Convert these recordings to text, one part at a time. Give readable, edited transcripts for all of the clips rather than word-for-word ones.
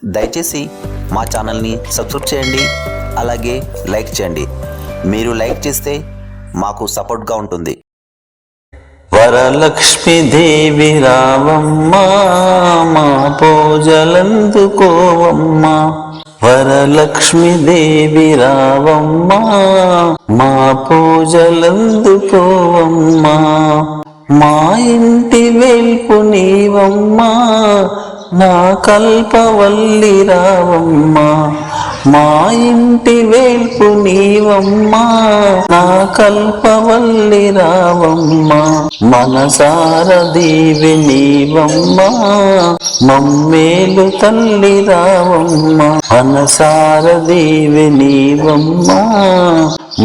దయచేసి మా ఛానల్ని సబ్స్క్రైబ్ చేయండి, అలాగే లైక్ చేయండి. మీరు లైక్ చేస్తే మాకు సపోర్ట్గా ఉంటుంది. వరలక్ష్మీదేవి రావమ్మా, మా పూజలందుకోవమ్మా. వరలక్ష్మీదేవి రావమ్మా, మా పూజలందుకోవమ్మా. మా ఇంటి వెల్పు నీవమ్మా, నా కల్పవల్లి రావమ్మా. మా ఇంటి వేల్పు నీవమ్మా, నా కల్పవల్లి రావమ్మా. మనసార దీవి నీవమ్మా, మమ్మేలు తల్లి రావమ్మా. మనసార దీవి నీవమ్మా,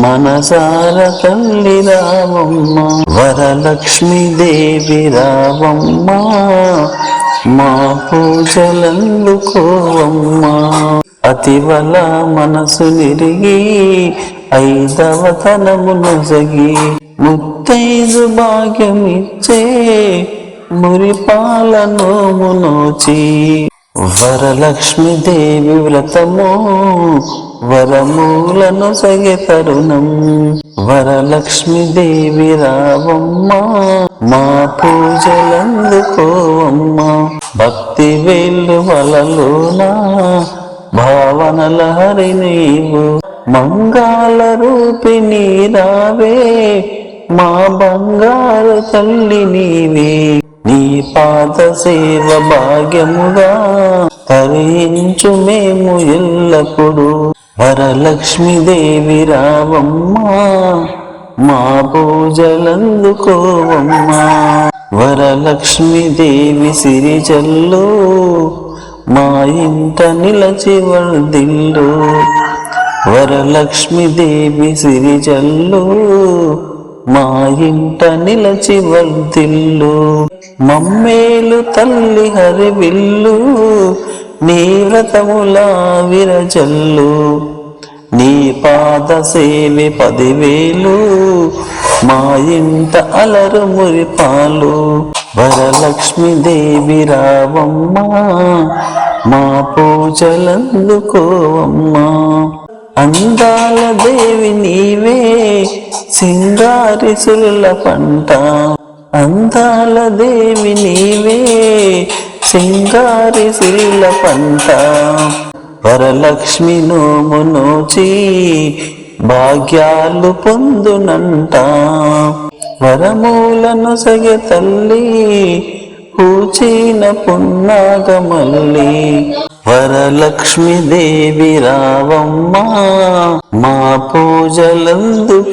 మనసార తల్లి రావమ్మా. వరలక్ష్మీదేవి రావమ్మా, మా పూజలందుకోవమ్మా. అతివల మనసు నిరిగి ఐదవతనమును జగి ముత్తైదు భాగ్యమిచ్చే మురిపాలను నోచి. వరలక్ష్మీదేవి వ్రతము వరమూలను సగే తరుణం. వరలక్ష్మీదేవి రావమ్మా, మా పూజలందుకోవమ్మా. భక్తి వేళ్ళు వలలోనా భావనల హరి నీవు, మంగాళ రూపిణి రావే, మా బంగారు తల్లి నీవే. నీ పాద సేవ భాగ్యముగా తరించు మేము ఎల్లప్పుడు. వరలక్ష్మీదేవి రావమ్మా, మా పూజలందుకోవమ్మా. వరలక్ష్మీదేవి సిరిజల్లు మా ఇంట నిలచి వర్ధిల్లు. వరలక్ష్మీదేవి సిరిజల్లు మా ఇంట నిలచి వర్ధిల్లు. మమ్మేలు తల్లి హరివిల్లు, నీ వ్రతముల విరజల్లు. నీ పాద సేవి 10,000, మా ఇంట అలరు మురిపాలు. వరలక్ష్మీదేవి రావమ్మా, మా పూజలందుకోవమ్మా. అందాల దేవి నీవే, సింగారి సులుల పంట. అందాల దేవి నీవే, సింగారి సులుల పంట. వరలక్ష్మి నోము నోచి భాగ్యాలు పొందునంట. వరమూలను సగె తల్లి పూచిన పున్నాగమల్లి. వరలక్ష్మీదేవి రావమ్మా, మా పూజలందుకోవమ్మా.